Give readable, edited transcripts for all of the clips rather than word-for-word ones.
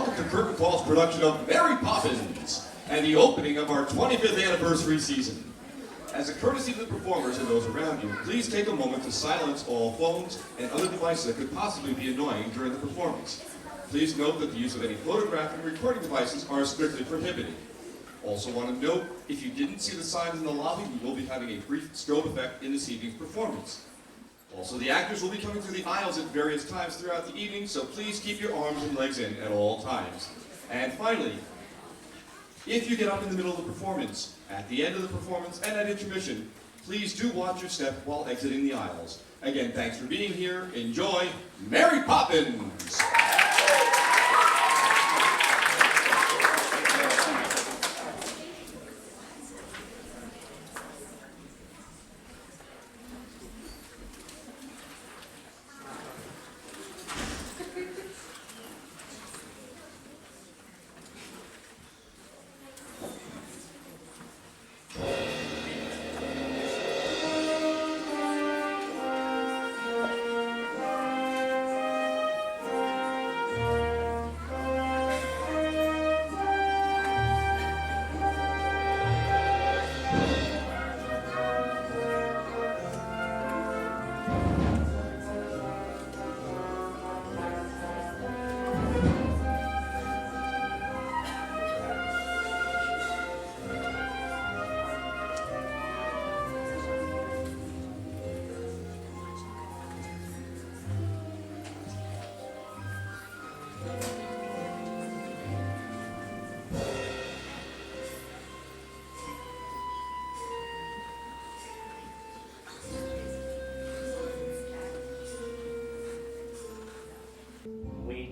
welcome to Curtain Call's production of Mary Poppins and the opening of our 25th anniversary season. As a courtesy to the performers and those around you, please take a moment to silence all phones and other devices that could possibly be annoying during the performance. Please note that the use of any photographic and recording devices are strictly prohibited. Also want to note, if you didn't see the signs in the lobby, we will be having a brief strobe effect in this evening's performance. Also, the actors will be coming through the aisles at various times throughout the evening, so please keep your arms and legs in at all times. And finally, if you get up in the middle of the performance, at the end of the performance, and at intermission, please do watch your step while exiting the aisles. Again, thanks for being here. Enjoy Mary Poppins!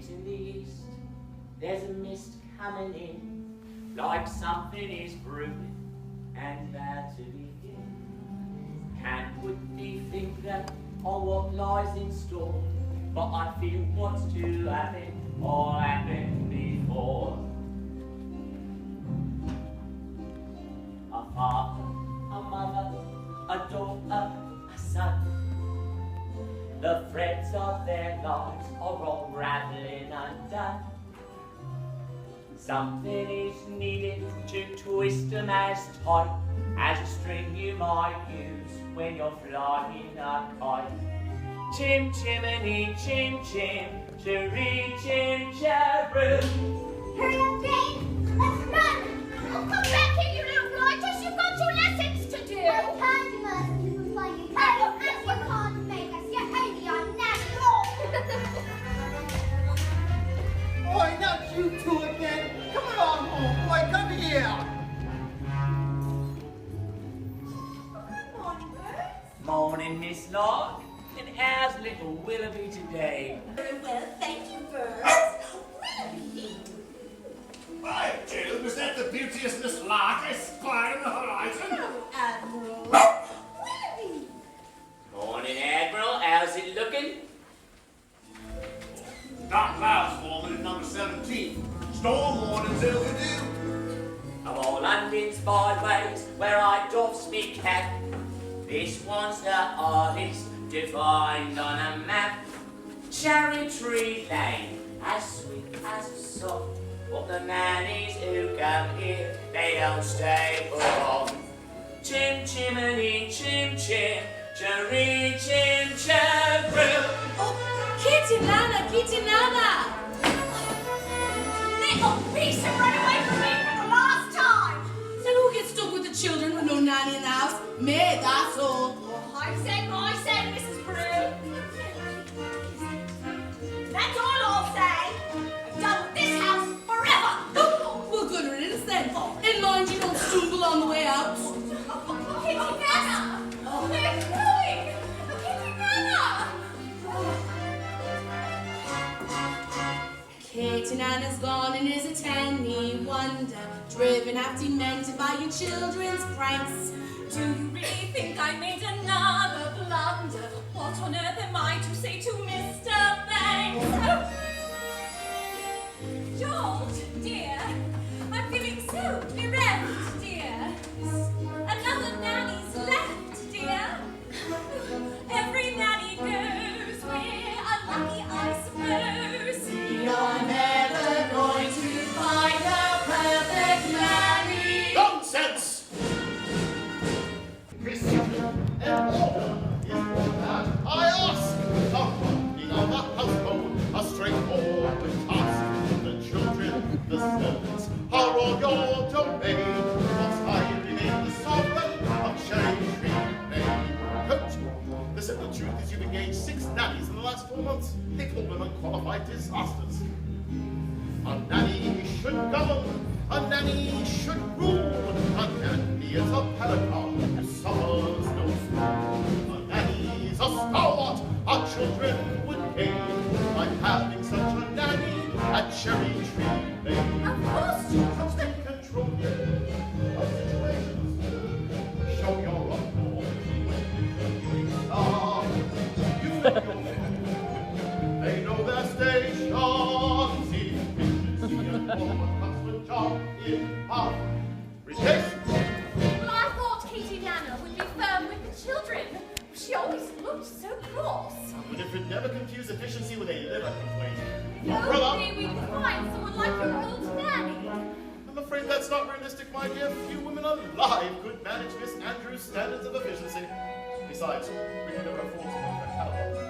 In the east, there's a mist coming in, like something is brewing and about to begin. Can't put the finger on what lies in store, but I feel what's to happen all happened before. A father, a mother, a daughter, a son. The threads of their lives are all rattling undone. Something is needed to twist them as tight as a string you might use when you're flying a kite. Chim chimney, chim chim, chiree chim cheroo. Hurry up, Jane! Let's run! Oh, come back here, you little writers! You've got your lessons to do! I can't learn to play you can't make us your alien national! Oi, not you two again! Come along home, boy, come here! Good morning, birds. Morning, Miss Lark. And how's little Willoughby today? Very well, thank you, birds. Willoughby! By Jove, is that the beauteous Miss Lark I spy on the horizon? Hello, Admiral. Willoughby! Morning, Admiral. How's it looking? Dark clouds forming in number 17. Storm warnings overdue. Of all London's byways where I doffs me cap, this one's the hardest to find on a map. Cherry Tree Lane, as sweet as a song, but the nannies who come here, they don't stay for long. Chim chimney, chim chim, cherry chim cheroo. Oh, Kitty Nana, Kitty Nana! Little piece of run away from me for the last time! So who gets stuck with the children with no nanny in the house? Me, that's all. Oh, I said, Mrs. Brew. That's all I'll say. I'm done with this house forever. Oh, well, good riddance then. And mind you don't stumble on the way out. Kitty Nana! Where are you going? Kitty Nana! Katie Nana's gone and is a tiny wonder, driven half demented by your children's pranks. Do you really think I made another blunder? What on earth am I to say to Mr. Banks? George, dear, I'm feeling so bereft, dear. Another nanny's left, dear. Every nanny goes, we're unlucky, I suppose. You're never going The servants are all your domain. Whilst I remain the sovereign of Cherry Tree Lane. Coach, the simple truth is you've engaged 6 nannies in the last 4 months. They've all been unqualified disasters. A nanny should govern. A nanny should rule. A nanny is a paragon who suffers no fool. A nanny is a stalwart our children would gain by having such a nanny at Cherry Tree Lane. Of course, George. Take control of situations. Show your authority when you star. You know your they know their station. See efficiency and forward constant job in half. Rejection. Well, I thought Katie Nana would be firm with the children. She always looked so cross. But if it never confuse efficiency with a liver complaint. Hopefully we can find someone like your old nanny. I'm afraid that's not realistic, my dear. Few women alive could manage Miss Andrews' standards of efficiency. Besides, we can never afford to work that caliber.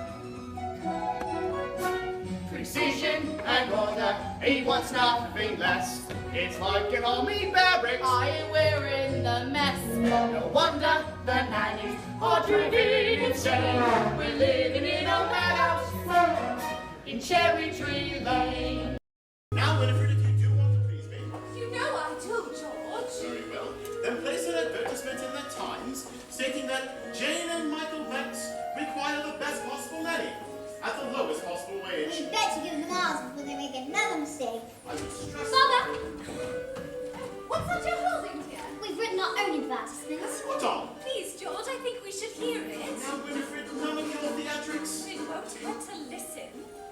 Precision and order, he wants nothing less. It's like an army barracks. Aye, we're in the mess. No wonder the nannies are driven insane. We're living in a madhouse in Cherry Tree Lane. Now, Winifred, if you do want to please me, You know I do, George. very well, then place an advertisement in the Times stating that Jane and Michael Banks require the best possible nanny at the lowest possible wage. We better give them ours before they make another mistake. I would stress. Father! What's that you're holding here? We've written our own advertisements. What on? Please, George, I think we should hear it. Now, Winifred, none of your theatrics. It won't hurt to listen.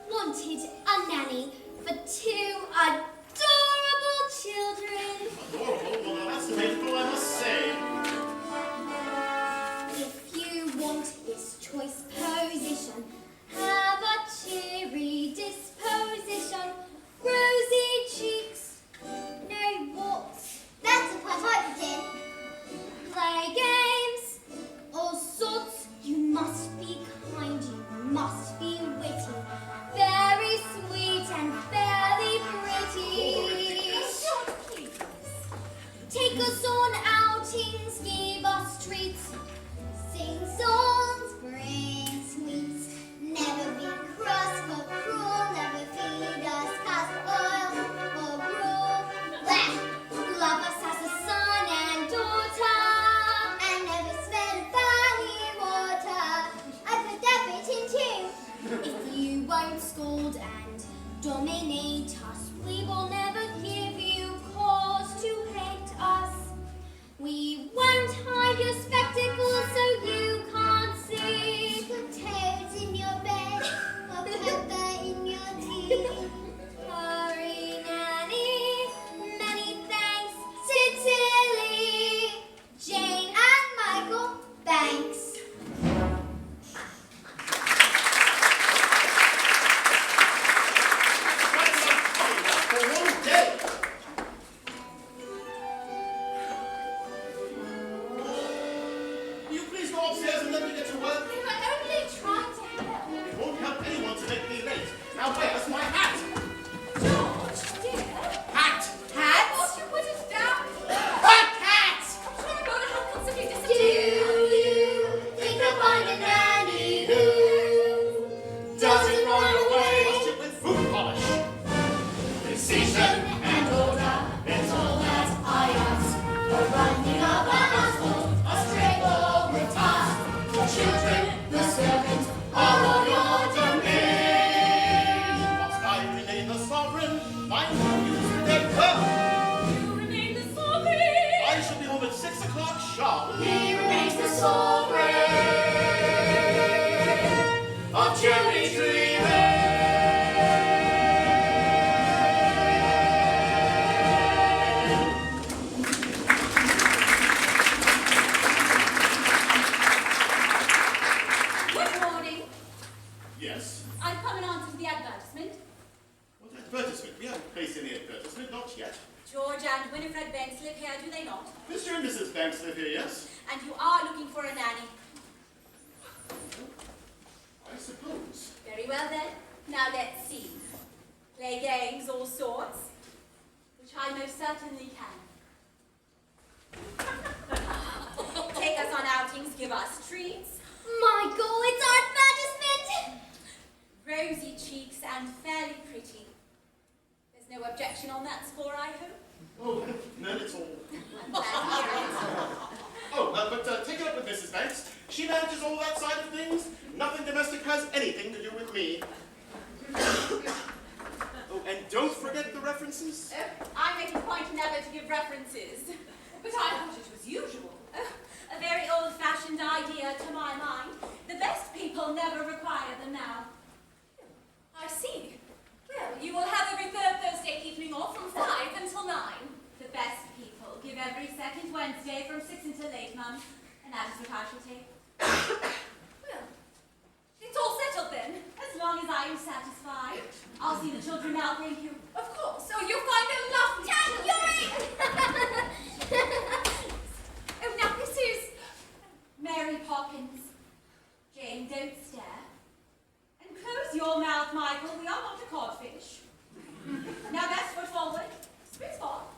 Wanted a nanny for 2 adorable children. Adorable? Well, now that's debatable, I must say. If you want this choice position, have a cheery disposition, rosy cheeks, no warts. That's a point I put in. Play games, all sorts. You must be kind, you must be witty, very sweet and fairly pretty. George, please. Take us on outings, give us treats, sing songs, bring sweets. Never be cross or cruel, never feed us cast oil or gruel. Bleh. Love us as a son and daughter, and never spend valley water. I put that bit in too. If you won't scold and dominate us, we will never give you cause to hate us. We won't hide your spectacles so you can't see. Put toads in your bed or pepper in your tea. Hurry, nanny, many thanks. Sincerely, Jane and Michael Banks. For one day. Will you please go upstairs and let me get to work? We were only trying to help. It won't help anyone to make me late. Now where's my hat? George, dear. Hat! Won't you put it down? Hat! I'm sure I'm going to have possibly Do disappeared. you think I'll find a nanny who doesn't run away? Wash it with food polish. Precision and order, it's all that I ask. A running of a household, a straightforward task. The children, the servants, are all your domain. Whilst I remain the sovereign, my news remain firm. You remain the sovereign. I shall be home at 6 o'clock sharp. He remains the sovereign of Cherry Tree Lane. Good morning. Yes. I'm coming on to the advertisement. What advertisement? We haven't placed any advertisement, not yet. George and Winifred Banks live here, do they not? Mr. and Mrs. Banks live here, yes? And you are looking for a nanny. I suppose. Very well then. Now let's see. Play games, all sorts. which I most certainly can. Take us on outings, give us treats. Michael, it's our advertisement! Rosy cheeks and fairly pretty. There's no objection on that score, I hope? Oh, none at all. I'm glad to hear it. Oh, but take it up with Mrs. Banks. She manages all that side of things. Nothing domestic has anything to do with me. Oh, and don't forget the references. I make a point never to give references. But I thought it was usual. A very old-fashioned idea to my mind. The best people never require them now. I see. Well, you will have every third Thursday evening off from 5 until 9. The best people give every second Wednesday from 6 until 8, Mum. And that is what I shall take. Well, it's all settled then. As long as I am satisfied. I'll see the children now, thank you. Of course. Oh, you'll find them lovely. Oh, now this is Mary Poppins. Jane, don't stare. And close your mouth, Michael. We are not a codfish. Now best foot forward. Spritz ball.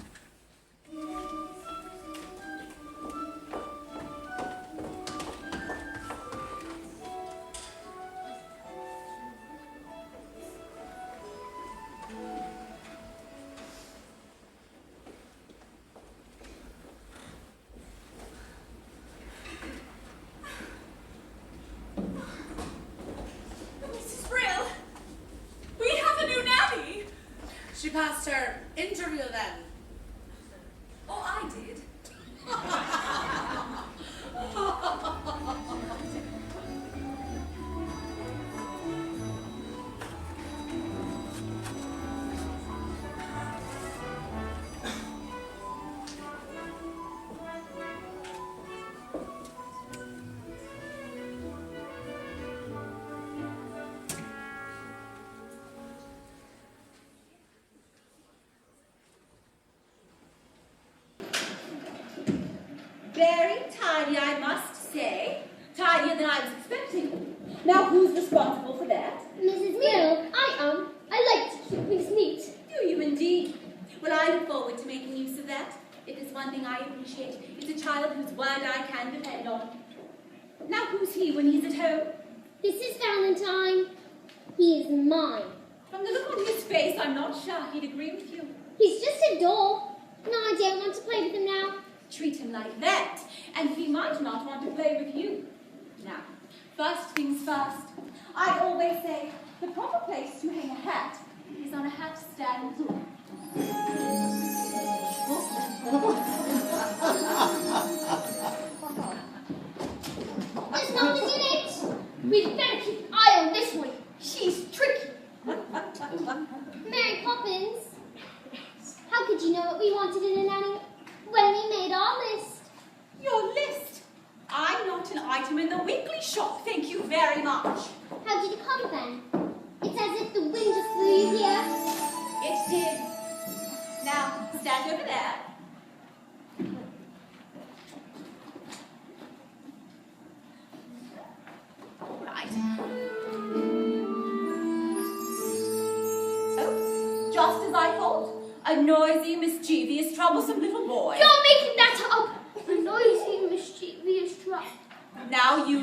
Mrs. Brill, we have a new nanny. She passed her interview then. Oh, I did. Very tiny, I must say. Tinier than I was expecting. Now, who's responsible for that? Mrs. Neal, I am. I like to keep things neat. Do you indeed? Well, I look forward to making use of that. If there's one thing I appreciate, it's a child whose word I can depend on. Now, who's he when he's at home? This is Valentine. He is mine. From the look on his face, I'm not sure he'd agree with you. He's just a doll. No, I don't want to play with him now. Treat him like that, and he might not want to play with you. Now, first things first. I always say the proper place to hang a hat is on a hat stand. There's nothing in it. We'd better keep an eye on this one. She's tricky. Mary Poppins, how could you know what we wanted in a nanny when we made our list? Your list? I'm not an item in the weekly shop, thank you very much. How did it come then? It's as if the wind just blew you here. It did. Now, stand over there. All right. Oh, just as I thought. A noisy, mischievous, troublesome little boy. You're making that up. A noisy, mischievous trap. Now you.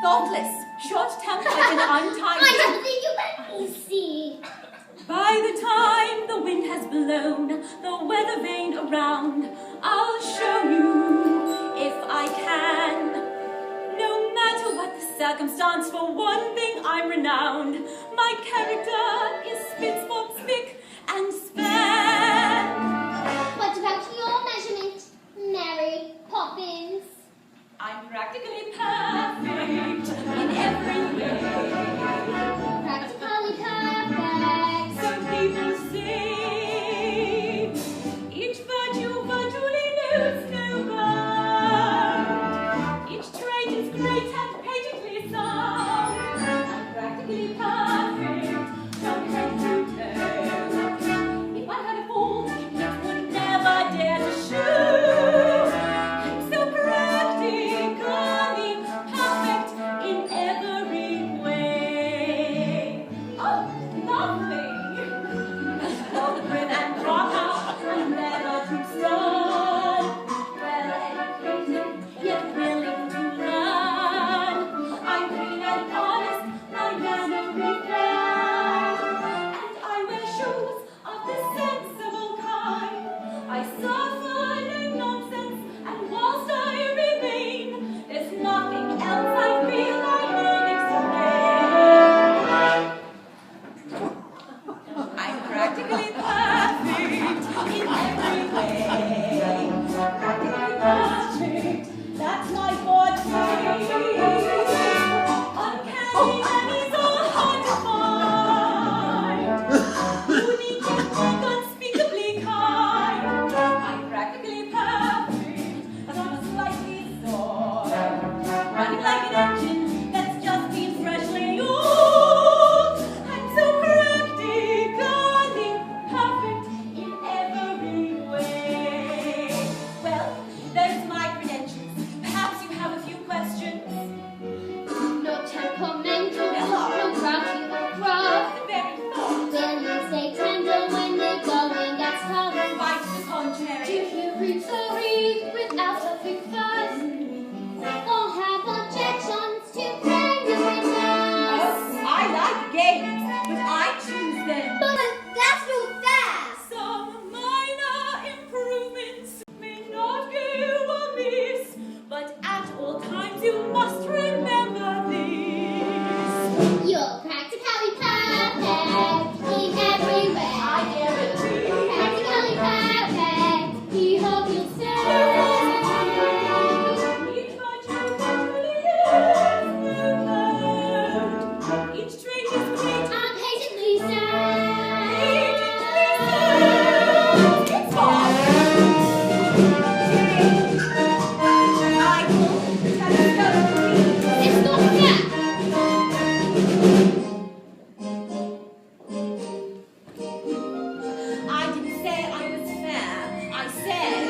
Thoughtless, short-tempered, and untidy. I don't think you let me see. By the time the wind has blown the weather vane around, I'll show you if I can. No matter what the circumstance, for one thing I'm renowned. My character is spit, spot, spick, and span. What about your measurement, Mary Poppins? I'm practically perfect in every way. Practically perfect. Some people say each virtue virtually knows no bound. Each trait is great and patently sound. I'm practically perfect. attractions then. But that's no fair. Some minor improvements may not go amiss, but at all times you must remember this. You're practically perfect in every way. I guarantee. Practically perfect. We hope you'll stay. Each trait is great. I'm patiently sad. It's fine. I hope that it's going to be. It's not fair. I didn't say I was fair. I said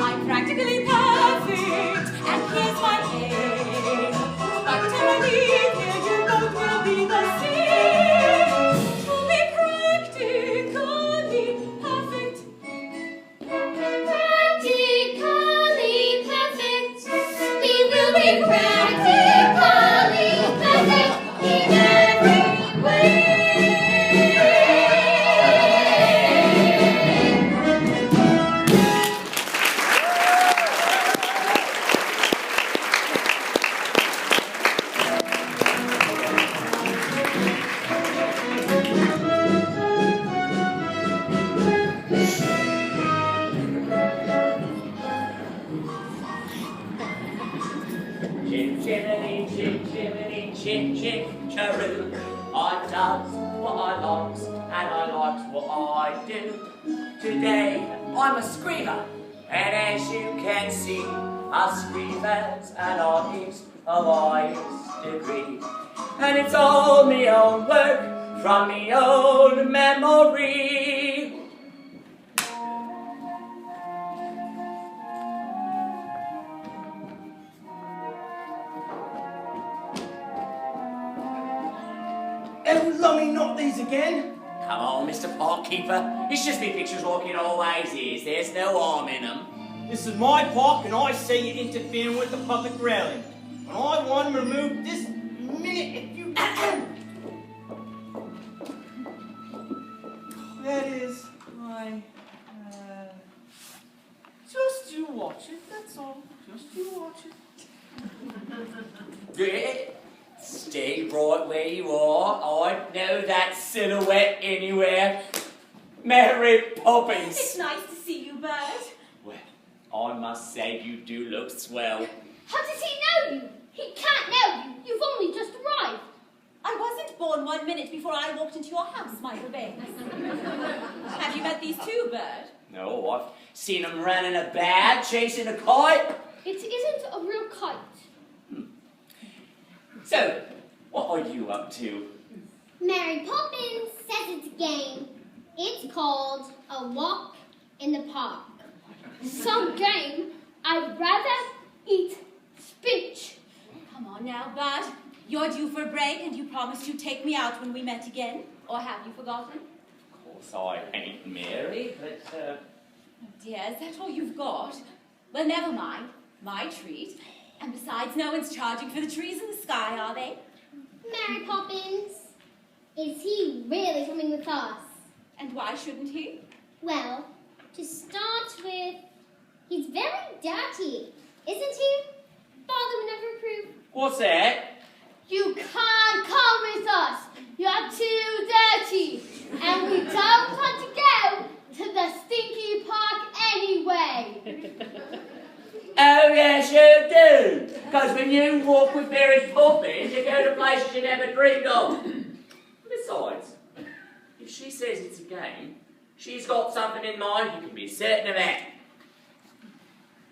I'm practically perfect, and here's my aim. By the time I leave here, you both will be the same. To be practically perfect. Practically perfect. We will be practically perfect in every way. Chim chimney, chim chimney, chim chim cheroo. I does what I likes and I likes what I do. Today I'm a screamer, and as you can see, a screamer's an artist of highest degree. And it's all me own work from me own memory. Oh, lummy, not these again. Come on, Mr. Parkkeeper. It's just me pictures walking always is. There's no harm in them. This is my park, and I say you're interfering with the public railing. And I want them removed this minute if you can. That is, just you watch it, that's all. Just you watch it. Yeah. Stay right where you are. I know that silhouette anywhere. Mary Poppins. It's nice to see you, Bert. Well, I must say you do look swell. How does he know you? He can't know you. You've only just arrived. I wasn't born 1 minute before I walked into your house, Michael Bates. Have you met these two, Bert? No, I've seen them running about, chasing a kite. It isn't a real kite. So, what are you up to? Mary Poppins says it's a game. It's called A Walk in the Park. Some game I'd rather eat spinach. Come on now, Bert. You're due for a break, and you promised you'd take me out when we met again. Or have you forgotten? Of course I ain't Mary, but, Oh dear, is that all you've got? Well, never mind. My treat. And besides, no one's charging for the trees in the sky, are they? Mary Poppins, is he really coming with us? And why shouldn't he? Well, to start with, he's very dirty, isn't he? Father would never approve. what's that? You can't come with us. You're too dirty. And we don't want to go to the stinky park anyway. Oh, yes, you do. Because when you walk with Mary Poppins, you go to places you never dreamed of. Besides, if she says it's a game, she's got something in mind you can be certain of that.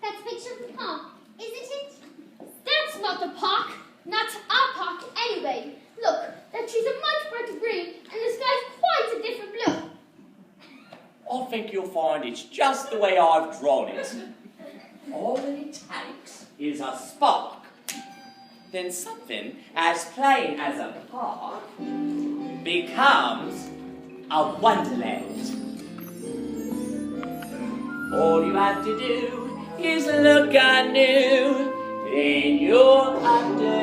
That's a picture of the park, isn't it? That's not the park. Not our park anyway. Look, that tree's a much brighter green and the sky's quite a different blue. I think you'll find it's just the way I've drawn it. All that it takes is a spark. Then something as plain as a park becomes a wonderland. All you have to do is look anew, then you'll understand.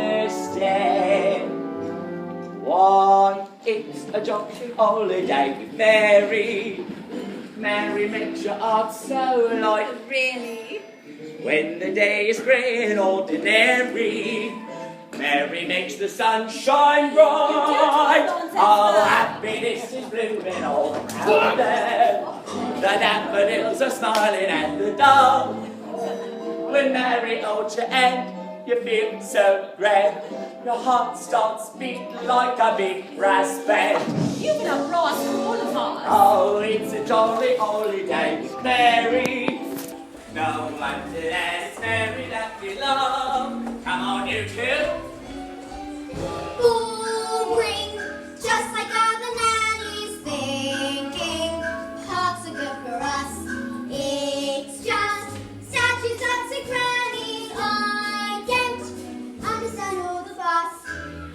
it's a jolly holiday with Mary. Mary makes your heart so light. Really? When the day is grey and ordinary, Mary makes the sun shine bright. Oh, happiness is blooming all around them. The daffodils are smiling at the dawn. When Mary holds your hand, you feel so grand. Your heart starts beating like a big brass band. You've been a brass for all of us. Oh, it's a jolly holiday with Mary. No wonder that it's Mary that we love. Come on, you two. Boring, just like other nannies thinking. Hearts are good for us. It's just statues that's a granny. I can't understand all the fuss.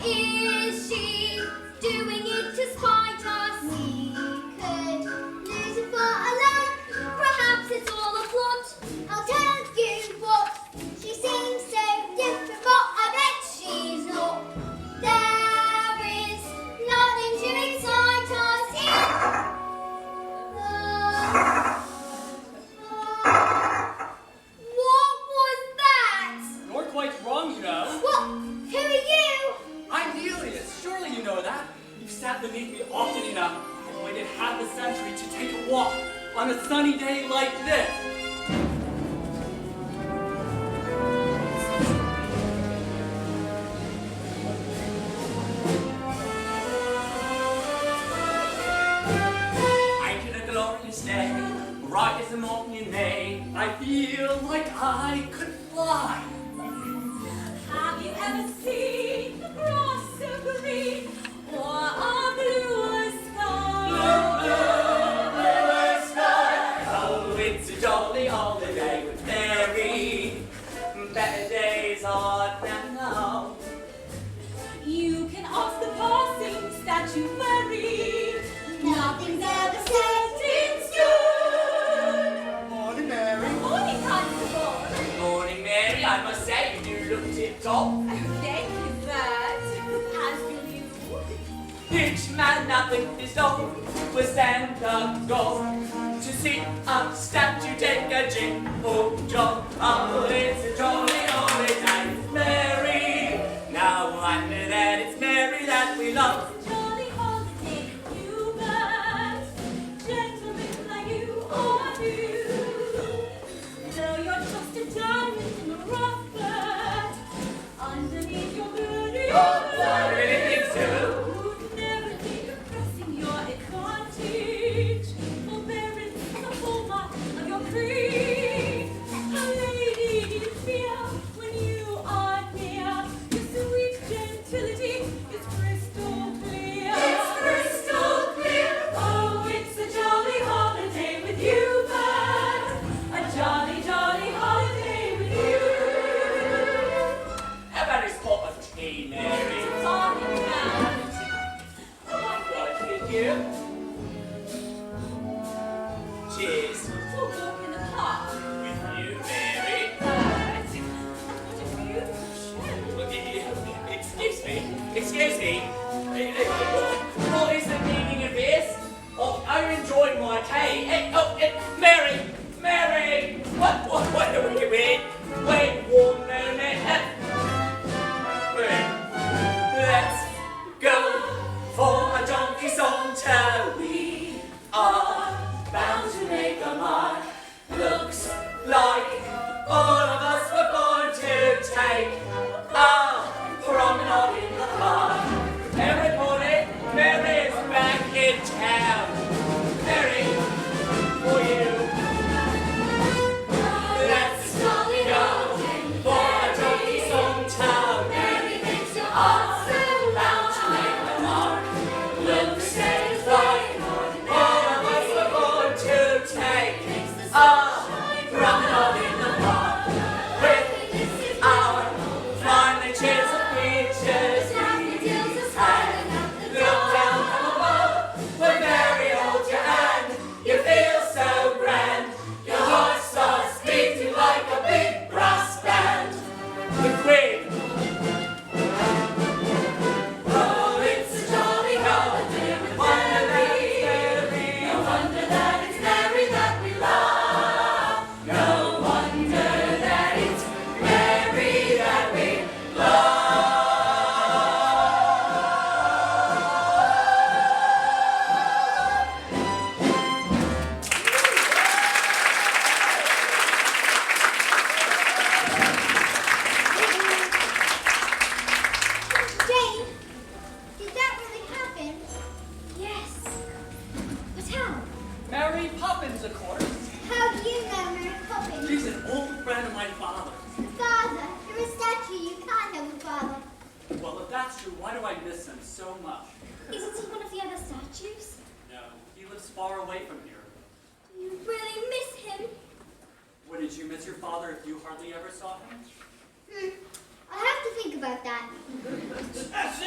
Is she doing it to spite us? We could lose it for a laugh. Perhaps it's all a plot. I'll tell you what. She seems so different, but I bet she's not. There is nothing to excite us in. What was that? You're quite wrong, you know. What? Who are you? I'm Helios. Surely you know that. You've sat beneath me often enough and waited half a century to take a walk on a sunny day like this. I'm in a glorious day, bright as the morning day. I feel like I could fly. Have you ever seen the grass so green or a bluer sky? Bluer sky. Oh, it's a jolly holiday with Mary. Better days are now. You can ask the passing statue Mary. Nothing's ever set in stone. Morning, Mary. Morning, Constable. Good morning, Mary. I must say, you look tip-top. Oh, thank you, Bert. As do you. Each man up with his dog will stand up tall to see a statue take a jig-o jog. Oh, it's a jolly holiday with Mary. Now I know that it's Mary that we love. Jolly holiday, you Bert. Gentlemen like you are due. Though you're just a diamond in the rough, Bert, underneath your booty, I really think so. would never think of pressing your advantage. For bearing the full mark of your creed. A lady you feel when you are near. Your sweet gentility is crystal clear. It's crystal clear. Oh, it's a jolly holiday with you, Bert. A jolly, jolly holiday with you. How about his pot of tea, Mary? Talking about. Right, thank you. Cheers. To walk in the park. With you, Mary. Bert, what a beautiful show. Excuse me. Excuse me. What is the meaning of this? Oh, I enjoyed my tea. Mary! Mary! What are we doing? Wait one moment. Let's go for a donkey saunter. We are bound to make a mark. Looks like all of us were born to take a promenade in the park. Everybody, Mary's back in town. Mary, for you. Let's go. miss him so much. Isn't he one of the other statues? No, he lives far away from here. Do you really miss him? Wouldn't you miss your father if you hardly ever saw him? I have to think about that. That's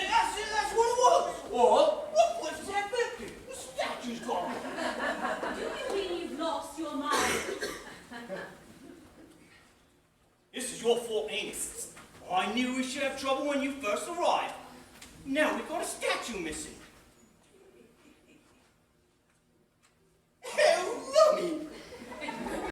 what it was. What place is that empty? The statue's gone. Do you mean you've lost your mind? This is your fault, ain't it? I knew we should have trouble when you first arrived. Now we've got a statue missing.